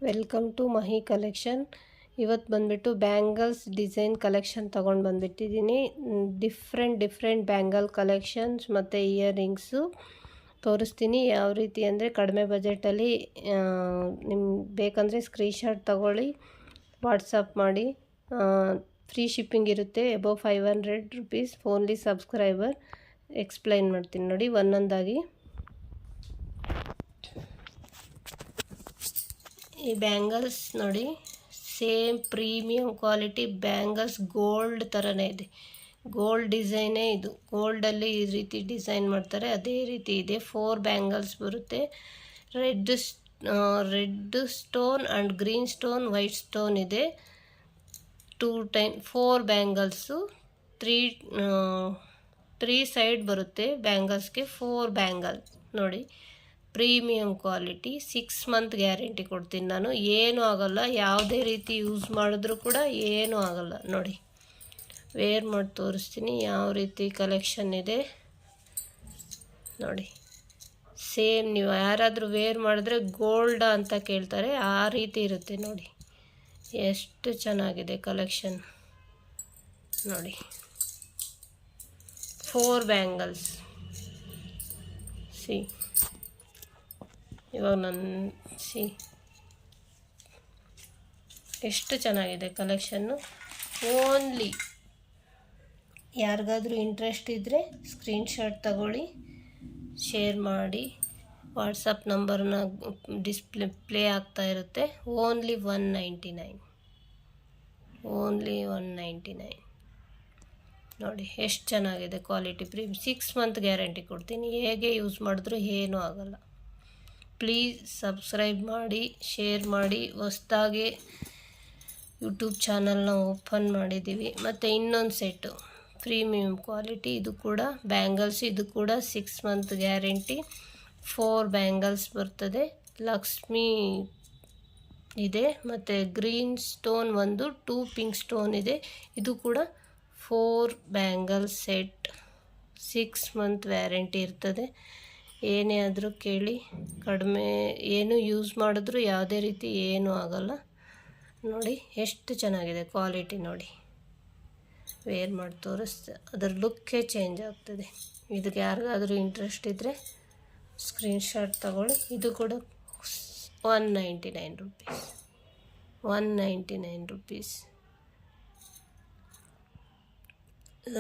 Welcome to Mahi collection. ಇವತ್ತು ಬಂದುಬಿಟ್ಟು bangles design collection ತೊಗೊಂಡು ಬಂದುಬಿಟ್ಟಿದ್ದೀನಿ. ಡಿಫ್ರೆಂಟ್ ಬ್ಯಾಂಗಲ್ ಕಲೆಕ್ಷನ್ಸ್ ಮತ್ತು ಇಯರಿಂಗ್ಸು ತೋರಿಸ್ತೀನಿ. ಯಾವ ರೀತಿ ಅಂದರೆ ಕಡಿಮೆ ಬಜೆಟಲ್ಲಿ ನಿಮ್ಗೆ ಬೇಕಂದರೆ ಸ್ಕ್ರೀನ್ಶಾಟ್ ತೊಗೊಳ್ಳಿ, ವಾಟ್ಸಪ್ ಮಾಡಿ. ಫ್ರೀ ಶಿಪ್ಪಿಂಗ್ ಇರುತ್ತೆ. Above 500 rupees only subscriber. Explain ಮಾಡ್ತೀನಿ ನೋಡಿ ಒಂದೊಂದಾಗಿ. ಈ ಬ್ಯಾಂಗಲ್ಸ್ ನೋಡಿ, same premium quality bangles, gold ಥರನೇ ಇದೆ. ಗೋಲ್ಡ್ ಡಿಸೈನೇ ಇದು. ಗೋಲ್ಡಲ್ಲಿ ಈ ರೀತಿ ಡಿಸೈನ್ ಮಾಡ್ತಾರೆ, ಅದೇ ರೀತಿ ಇದೆ. 4 ಬ್ಯಾಂಗಲ್ಸ್ ಬರುತ್ತೆ. Red stone and green stone, white stone ಇದೆ. 4 ಬ್ಯಾಂಗಲ್ಸು, 3 ಸೈಡ್ ಬರುತ್ತೆ ಬ್ಯಾಂಗಲ್ಸ್ಗೆ. 4 ಬ್ಯಾಂಗಲ್ ನೋಡಿ, ಪ್ರೀಮಿಯಂ ಕ್ವಾಲಿಟಿ. 6 ಮಂತ್ ಗ್ಯಾರಂಟಿ ಕೊಡ್ತೀನಿ ನಾನು. ಏನೂ ಆಗೋಲ್ಲ, ಯಾವುದೇ ರೀತಿ ಯೂಸ್ ಮಾಡಿದ್ರೂ ಕೂಡ ಏನೂ ಆಗೋಲ್ಲ. ನೋಡಿ, ವೇರ್ ಮಾಡಿ ತೋರಿಸ್ತೀನಿ ಯಾವ ರೀತಿ ಕಲೆಕ್ಷನ್ ಇದೆ ನೋಡಿ. ಸೇಮ್ ನೀವು ಯಾರಾದರೂ ವೇರ್ ಮಾಡಿದ್ರೆ ಗೋಲ್ಡ ಅಂತ ಕೇಳ್ತಾರೆ, ಆ ರೀತಿ ಇರುತ್ತೆ ನೋಡಿ. ಎಷ್ಟು ಚೆನ್ನಾಗಿದೆ ಕಲೆಕ್ಷನ್ ನೋಡಿ. 4 ಬ್ಯಾಂಗಲ್ಸ್ ಸಿ. ಇವಾಗ ಎಷ್ಟು ಚೆನ್ನಾಗಿದೆ ಕಲೆಕ್ಷನ್ನು. ಓನ್ಲಿ ಯಾರಿಗಾದ್ರೂ ಇಂಟ್ರೆಸ್ಟ್ ಇದ್ದರೆ ಸ್ಕ್ರೀನ್ಶಾಟ್ ತಗೊಳ್ಳಿ, ಶೇರ್ ಮಾಡಿ. ವಾಟ್ಸಪ್ ನಂಬರ್ನ ಪ್ಲೇ ಆಗ್ತಾ ಇರುತ್ತೆ. ಓನ್ಲಿ 199, ಓನ್ಲಿ 199 ನೋಡಿ. ಎಷ್ಟು ಚೆನ್ನಾಗಿದೆ ಕ್ವಾಲಿಟಿ. 6 ಮಂತ್ ಗ್ಯಾರಂಟಿ ಕೊಡ್ತೀನಿ. ಹೇಗೆ ಯೂಸ್ ಮಾಡಿದ್ರೂ ಏನೂ ಆಗೋಲ್ಲ. ಪ್ಲೀಸ್ ಸಬ್ಸ್ಕ್ರೈಬ್ ಮಾಡಿ, ಶೇರ್ ಮಾಡಿ. ಹೊಸ್ದಾಗಿ ಯೂಟ್ಯೂಬ್ ಚಾನಲ್ನ ಓಪನ್ ಮಾಡಿದ್ದೀವಿ. ಮತ್ತು ಇನ್ನೊಂದು ಸೆಟ್ಟು ಪ್ರೀಮಿಯಂ ಕ್ವಾಲಿಟಿ, ಇದು ಕೂಡ ಬ್ಯಾಂಗಲ್ಸ್. ಇದು ಕೂಡ 6 ಮಂತ್ ಗ್ಯಾರಂಟಿ. 4 ಬ್ಯಾಂಗಲ್ಸ್ ಬರ್ತದೆ. ಲಕ್ಷ್ಮಿ ಇದೆ, ಮತ್ತು ಗ್ರೀನ್ ಸ್ಟೋನ್ ಒಂದು, 2 ಪಿಂಕ್ ಸ್ಟೋನ್ ಇದೆ. ಇದು ಕೂಡ 4 ಬ್ಯಾಂಗಲ್ ಸೆಟ್. 6 ಮಂತ್ ವ್ಯಾರಂಟಿ ಇರ್ತದೆ. ಏನೇ ಆದರೂ ಕೇಳಿ, ಕಡಿಮೆ ಏನು ಯೂಸ್ ಮಾಡಿದ್ರೂ ಯಾವುದೇ ರೀತಿ ಏನೂ ಆಗೋಲ್ಲ ನೋಡಿ. ಎಷ್ಟು ಚೆನ್ನಾಗಿದೆ ಕ್ವಾಲಿಟಿ ನೋಡಿ. ವೇರ್ ಮಾಡಿ ತೋರಿಸ್ತೆ, ಅದರ ಲುಕ್ಕೇ ಚೇಂಜ್ ಆಗ್ತದೆ. ಇದಕ್ಕೆ ಯಾರಿಗಾದರೂ ಇಂಟ್ರೆಸ್ಟ್ ಇದ್ದರೆ ಸ್ಕ್ರೀನ್ಶಾಟ್ ತಗೊಳ್ಳಿ. ಇದು ಕೂಡ 199 ರುಪೀಸ್, 199 ರುಪೀಸ್.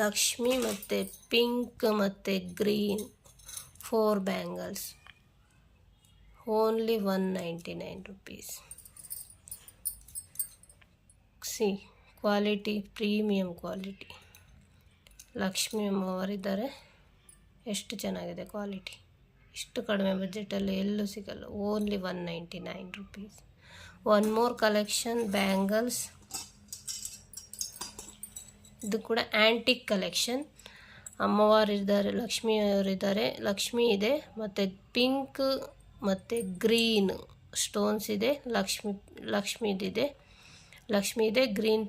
ಲಕ್ಷ್ಮಿ ಮತ್ತು ಪಿಂಕ್ ಮತ್ತು green 4 bangles, only 199 rupees. See quality, premium quality. Lakshmi ಅಮ್ಮವರಿದ್ದಾರೆ. ಎಷ್ಟು ಚೆನ್ನಾಗಿದೆ ಕ್ವಾಲಿಟಿ. ಇಷ್ಟು ಕಡಿಮೆ ಬಜೆಟಲ್ಲಿ ಎಲ್ಲೂ ಸಿಗಲ್ಲ. Only 199 rupees. One more collection bangles. ಇದು ಕೂಡ ಆ್ಯಂಟಿಕ್ ಕಲೆಕ್ಷನ್. ಅಮ್ಮವಾರಿದ್ದಾರೆ, ಲಕ್ಷ್ಮಿಯವರಿದ್ದಾರೆ. ಲಕ್ಷ್ಮಿ ಇದೆ, ಮತ್ತು ಪಿಂಕ್ ಮತ್ತು ಗ್ರೀನ್ ಸ್ಟೋನ್ಸ್ ಇದೆ. ಲಕ್ಷ್ಮಿದಿದೆ, ಲಕ್ಷ್ಮಿ ಇದೆ, green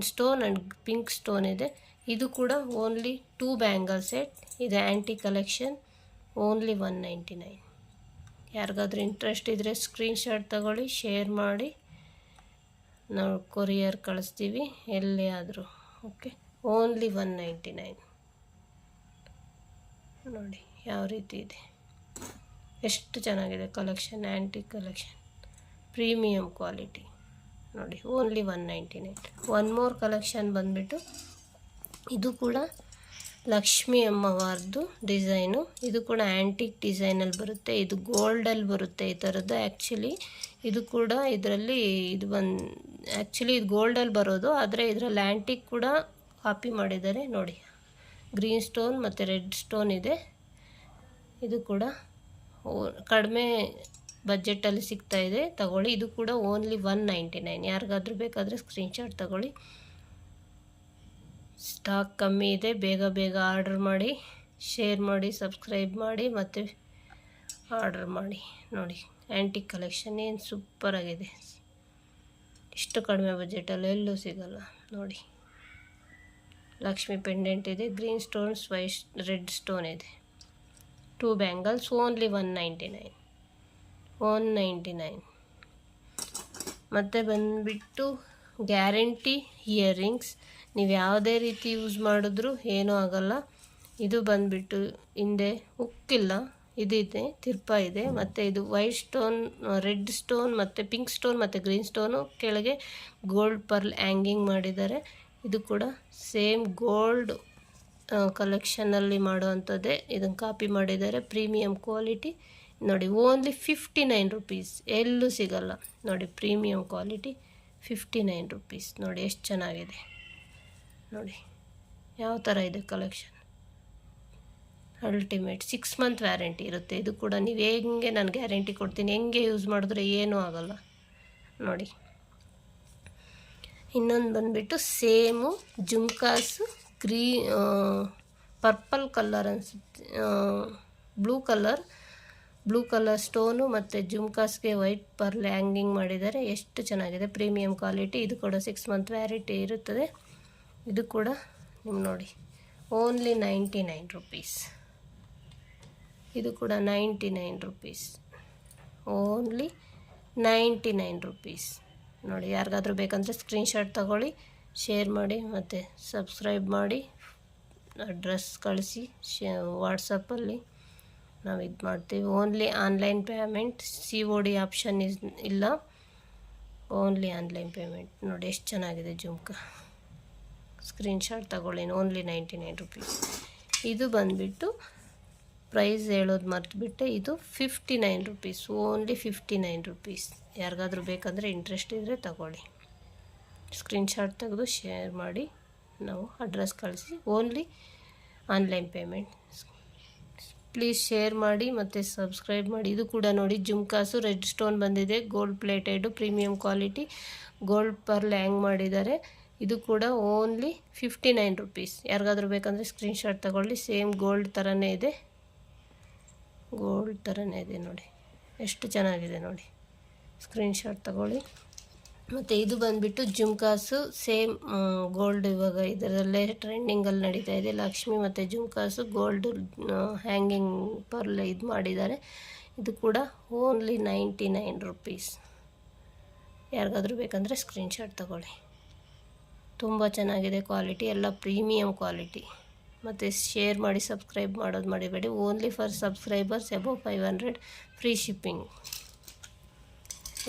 stone and pink stone ಇದೆ. ಇದು ಕೂಡ ಓನ್ಲಿ 2 ಬ್ಯಾಂಗಲ್ ಸೆಟ್. ಇದು ಆ್ಯಂಟಿಕ್ ಕಲೆಕ್ಷನ್. ಓನ್ಲಿ 199. ಯಾರಿಗಾದ್ರೂ ಇಂಟ್ರೆಸ್ಟ್ ಇದ್ದರೆ ಸ್ಕ್ರೀನ್ಶಾಟ್ ತಗೊಳ್ಳಿ, ಶೇರ್ ಮಾಡಿ. ನಾವು ಕೊರಿಯರ್ ಕಳಿಸ್ತೀವಿ ಎಲ್ಲೇ ಆದರೂ. ಓಕೆ, ಓನ್ಲಿ 199 ನೋಡಿ ಯಾವ ರೀತಿ ಇದೆ. ಎಷ್ಟು ಚೆನ್ನಾಗಿದೆ collection. Antique collection, premium quality ನೋಡಿ. ಓನ್ಲಿ 199. ಒನ್ ಮೋರ್ ಕಲೆಕ್ಷನ್ ಬಂದುಬಿಟ್ಟು, ಇದು ಕೂಡ ಲಕ್ಷ್ಮಿ ಅಮ್ಮವಾರ್ದು ಡಿಸೈನು. ಇದು ಕೂಡ ಆ್ಯಂಟಿಕ್ ಡಿಸೈನಲ್ಲಿ ಬರುತ್ತೆ. ಇದು ಗೋಲ್ಡಲ್ಲಿ ಬರುತ್ತೆ ಈ ಥರದ್ದು. ಆ್ಯಕ್ಚುಲಿ ಇದು ಕೂಡ ಇದರಲ್ಲಿ ಇದು ಆ್ಯಕ್ಚುಲಿ ಇದು ಗೋಲ್ಡಲ್ಲಿ ಬರೋದು, ಆದರೆ ಇದರಲ್ಲಿ ಆ್ಯಂಟಿಕ್ ಕೂಡ ಕಾಪಿ ಮಾಡಿದ್ದಾರೆ ನೋಡಿ. ಗ್ರೀನ್ ಸ್ಟೋನ್ ಮತ್ತು ರೆಡ್ ಸ್ಟೋನ್ ಇದೆ. ಇದು ಕೂಡ ಕಡಿಮೆ ಬಜೆಟಲ್ಲಿ ಸಿಗ್ತಾ ಇದೆ, ತಗೊಳ್ಳಿ. ಇದು ಕೂಡ ಓನ್ಲಿ 199. ಯಾರಿಗಾದ್ರೂ ಬೇಕಾದರೆ ಸ್ಕ್ರೀನ್ಶಾಟ್ ತಗೊಳ್ಳಿ. ಸ್ಟಾಕ್ ಕಮ್ಮಿ ಇದೆ, ಬೇಗ ಆರ್ಡರ್ ಮಾಡಿ, ಶೇರ್ ಮಾಡಿ, ಸಬ್ಸ್ಕ್ರೈಬ್ ಮಾಡಿ, ಮತ್ತು ಆರ್ಡರ್ ಮಾಡಿ ನೋಡಿ. ಆ್ಯಂಟಿಕ್ ಕಲೆಕ್ಷನ್ ಏನು ಸೂಪರಾಗಿದೆ. ಇಷ್ಟು ಕಡಿಮೆ ಬಜೆಟಲ್ಲಿ ಎಲ್ಲೂ ಸಿಗಲ್ಲ ನೋಡಿ. ಲಕ್ಷ್ಮಿ ಪೆಂಡೆಂಟ್ ಇದೆ, ಗ್ರೀನ್ ಸ್ಟೋನ್ಸ್, ರೆಡ್ ಸ್ಟೋನ್ ಇದೆ. 2 ಬ್ಯಾಂಗಲ್ಸ್, ಓನ್ಲಿ 199. ಮತ್ತು ಬಂದುಬಿಟ್ಟು ಗ್ಯಾರಂಟಿ ಇಯರಿಂಗ್ಸ್, ನೀವು ಯಾವುದೇ ರೀತಿ ಯೂಸ್ ಮಾಡಿದ್ರೂ ಏನೂ ಆಗೋಲ್ಲ. ಇದು ಬಂದುಬಿಟ್ಟು ಹಿಂದೆ ಉಕ್ಕಿಲ್ಲ, ಇದಿದೆ, ತಿರ್ಪ ಇದೆ. ಮತ್ತು ಇದು ವೈಟ್ ಸ್ಟೋನ್, ರೆಡ್ ಸ್ಟೋನ್ ಮತ್ತು ಪಿಂಕ್ ಸ್ಟೋನ್ ಮತ್ತು ಗ್ರೀನ್ ಸ್ಟೋನು, ಕೆಳಗೆ ಗೋಲ್ಡ್ ಪರ್ಲ್ ಹ್ಯಾಂಗಿಂಗ್ ಮಾಡಿದ್ದಾರೆ. ಇದು ಕೂಡ ಸೇಮ್ ಗೋಲ್ಡ್ ಕಲೆಕ್ಷನಲ್ಲಿ ಮಾಡುವಂಥದ್ದೇ. ಇದನ್ನು ಕಾಪಿ ಮಾಡಿದ್ದಾರೆ, ಪ್ರೀಮಿಯಂ ಕ್ವಾಲಿಟಿ ನೋಡಿ. ಓನ್ಲಿ 59 ರುಪೀಸ್, ಎಲ್ಲೂ ಸಿಗಲ್ಲ ನೋಡಿ. ಪ್ರೀಮಿಯಂ ಕ್ವಾಲಿಟಿ 59 ರುಪೀಸ್ ನೋಡಿ, ಎಷ್ಟು ಚೆನ್ನಾಗಿದೆ ನೋಡಿ. ಯಾವ ಥರ ಇದೆ ಕಲೆಕ್ಷನ್. ಅಲ್ಟಿಮೇಟ್ 6 ಮಂತ್ ವ್ಯಾರಂಟಿ ಇರುತ್ತೆ. ಇದು ಕೂಡ ನೀವು ಹೆಂಗೆ ನಾನು ಗ್ಯಾರಂಟಿ ಕೊಡ್ತೀನಿ, ಹೆಂಗೆ ಯೂಸ್ ಮಾಡಿದ್ರೆ ಏನೂ ಆಗೋಲ್ಲ ನೋಡಿ. ಇನ್ನೊಂದು ಬಂದುಬಿಟ್ಟು ಸೇಮು ಜುಮ್ಕಾಸು, ಪರ್ಪಲ್ ಕಲರ್ ಅನಿಸುತ್ತೆ, ಬ್ಲೂ ಕಲರ್ ಸ್ಟೋನು ಮತ್ತು ಜುಮ್ಕಾಸ್ಗೆ ವೈಟ್ ಪರ್ಲ್ ಹ್ಯಾಂಗಿಂಗ್ ಮಾಡಿದ್ದಾರೆ. ಎಷ್ಟು ಚೆನ್ನಾಗಿದೆ, ಪ್ರೀಮಿಯಂ ಕ್ವಾಲಿಟಿ. ಇದು ಕೂಡ 6 ಮಂತ್ ವ್ಯಾರಂಟಿ ಇರುತ್ತದೆ. ಇದು ಕೂಡ ನೀವು ನೋಡಿ, ಓನ್ಲಿ 99 ರುಪೀಸ್. ಇದು ಕೂಡ 99 ರುಪೀಸ್, ಓನ್ಲಿ 99 ರುಪೀಸ್ ನೋಡಿ. ಯಾರಿಗಾದ್ರೂ ಬೇಕಂದರೆ ಸ್ಕ್ರೀನ್ಶಾಟ್ ತಗೊಳ್ಳಿ, ಶೇರ್ ಮಾಡಿ ಮತ್ತು ಸಬ್ಸ್ಕ್ರೈಬ್ ಮಾಡಿ. ಅಡ್ರೆಸ್ ಕಳಿಸಿ, ವಾಟ್ಸಪ್ಪಲ್ಲಿ ನಾವು ಇದು ಮಾಡ್ತೀವಿ. Only online payment, COD option ಇಲ್ಲ, ಓನ್ಲಿ ಆನ್ಲೈನ್ ಪೇಮೆಂಟ್ ನೋಡಿ. ಎಷ್ಟು ಚೆನ್ನಾಗಿದೆ ಜುಮ್ಕಾ, ಸ್ಕ್ರೀನ್ಶಾಟ್ ತಗೊಳ್ಳಿ. Only 99 rupees. ಇದು ಬಂದುಬಿಟ್ಟು ಪ್ರೈಸ್ ಹೇಳೋದು ಮರ್ತುಬಿಟ್ಟೆ, ಇದು 59 ರುಪೀಸ್, ಓನ್ಲಿ 59 ರುಪೀಸ್. ಯಾರಿಗಾದ್ರೂ ಬೇಕಂದರೆ ಇಂಟ್ರೆಸ್ಟ್ ಇದ್ದರೆ ತಗೊಳ್ಳಿ, ಸ್ಕ್ರೀನ್ಶಾಟ್ ತೆಗೆದು ಶೇರ್ ಮಾಡಿ, ನಾವು ಅಡ್ರೆಸ್ ಕಳಿಸಿ. Only online payment. Please share ಮಾಡಿ ಮತ್ತು ಸಬ್ಸ್ಕ್ರೈಬ್ ಮಾಡಿ. ಇದು ಕೂಡ ನೋಡಿ, ಜುಮ್ಕಾಸು ರೆಡ್ ಸ್ಟೋನ್ ಬಂದಿದೆ, gold plated, premium quality, gold pearl hang ಮಾಡಿದ್ದಾರೆ. ಇದು ಕೂಡ ಓನ್ಲಿ 59 ರುಪೀಸ್. ಯಾರಿಗಾದ್ರೂ ಬೇಕಂದರೆ ಸ್ಕ್ರೀನ್ಶಾಟ್ ತಗೊಳ್ಳಿ. ಸೇಮ್ ಗೋಲ್ಡ್ ಥರನೇ ಇದೆ, ಗೋಲ್ಡ್ ಥರನೇ ಇದೆ ನೋಡಿ, ಎಷ್ಟು ಚೆನ್ನಾಗಿದೆ ನೋಡಿ. ಸ್ಕ್ರೀನ್ಶಾಟ್ ತಗೊಳ್ಳಿ. ಮತ್ತು ಇದು ಬಂದುಬಿಟ್ಟು ಜುಮ್ಕಾಸು ಸೇಮ್ ಗೋಲ್ಡ್, ಇವಾಗ ಇದರಲ್ಲೇ ಟ್ರೆಂಡಿಂಗಲ್ಲಿ ನಡೀತಾ ಇದೆ. ಲಕ್ಷ್ಮಿ ಮತ್ತು ಜುಮ್ಕಾಸು ಗೋಲ್ಡ್ ಹ್ಯಾಂಗಿಂಗ್ ಪರ್ಲ್ ಇದು ಮಾಡಿದ್ದಾರೆ. ಇದು ಕೂಡ ಓನ್ಲಿ 99 ರುಪೀಸ್. ಯಾರಿಗಾದ್ರೂ ಬೇಕಂದರೆ ಸ್ಕ್ರೀನ್ಶಾಟ್ ತಗೊಳ್ಳಿ. ತುಂಬ ಚೆನ್ನಾಗಿದೆ ಕ್ವಾಲಿಟಿ, ಎಲ್ಲ ಪ್ರೀಮಿಯಂ ಕ್ವಾಲಿಟಿ. ಮತ್ತು ಶೇರ್ ಮಾಡಿ, ಸಬ್ಸ್ಕ್ರೈಬ್ ಮಾಡೋದು ಮರಿಬೇಡಿ. Only for subscribers above 500, free shipping.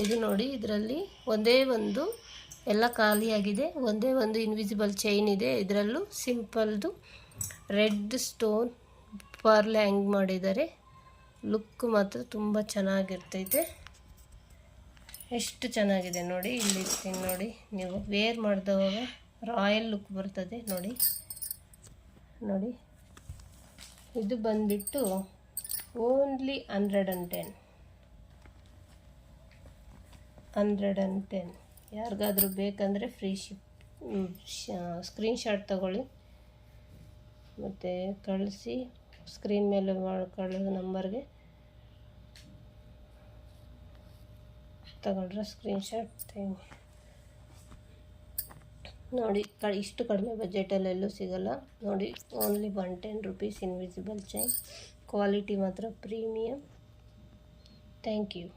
ಇದು ನೋಡಿ, ಇದರಲ್ಲಿ ಒಂದೇ ಒಂದು ಎಲ್ಲ ಖಾಲಿಯಾಗಿದೆ, ಒಂದೇ ಒಂದು ಇನ್ವಿಸಿಬಲ್ ಚೈನ್ ಇದೆ. ಇದರಲ್ಲೂ ಸಿಂಪಲ್ದು ರೆಡ್ ಸ್ಟೋನ್ ಪರ್ಲ್ ಹ್ಯಾಂಗ್ ಮಾಡಿದ್ದಾರೆ. ಲುಕ್ ಮಾತ್ರ ತುಂಬ ಚೆನ್ನಾಗಿರ್ತೈತೆ, ಎಷ್ಟು ಚೆನ್ನಾಗಿದೆ ನೋಡಿ. ಇಲ್ಲಿ ನೋಡಿ, ನೀವು ವೇರ್ ಮಾಡಿದವಾಗ ರಾಯಲ್ ಲುಕ್ ಬರ್ತದೆ ನೋಡಿ. ನೋಡಿ, ಇದು ಬಂದುಬಿಟ್ಟು ಓನ್ಲಿ 110. ಯಾರಿಗಾದ್ರೂ ಬೇಕಂದರೆ ಫ್ರೀ ಶಿಪ್. ಸ್ಕ್ರೀನ್ಶಾಟ್ ತಗೊಳ್ಳಿ ಮತ್ತು ಕಳಿಸಿ. ಸ್ಕ್ರೀನ್ ಮೇಲೆ ಕಳಿಸೋ ನಂಬರ್ಗೆ ತಗೊಂಡ್ರೆ ಸ್ಕ್ರೀನ್ಶಾಟ್ ನೋಡಿ. ಇಷ್ಟು ಕಡಿಮೆ ಬಜೆಟಲ್ಲೆಲ್ಲೂ ಸಿಗೋಲ್ಲ ನೋಡಿ. Only 110 rupees invisible chain. Quality ಮಾತ್ರ ಪ್ರೀಮಿಯಂ. Thank you.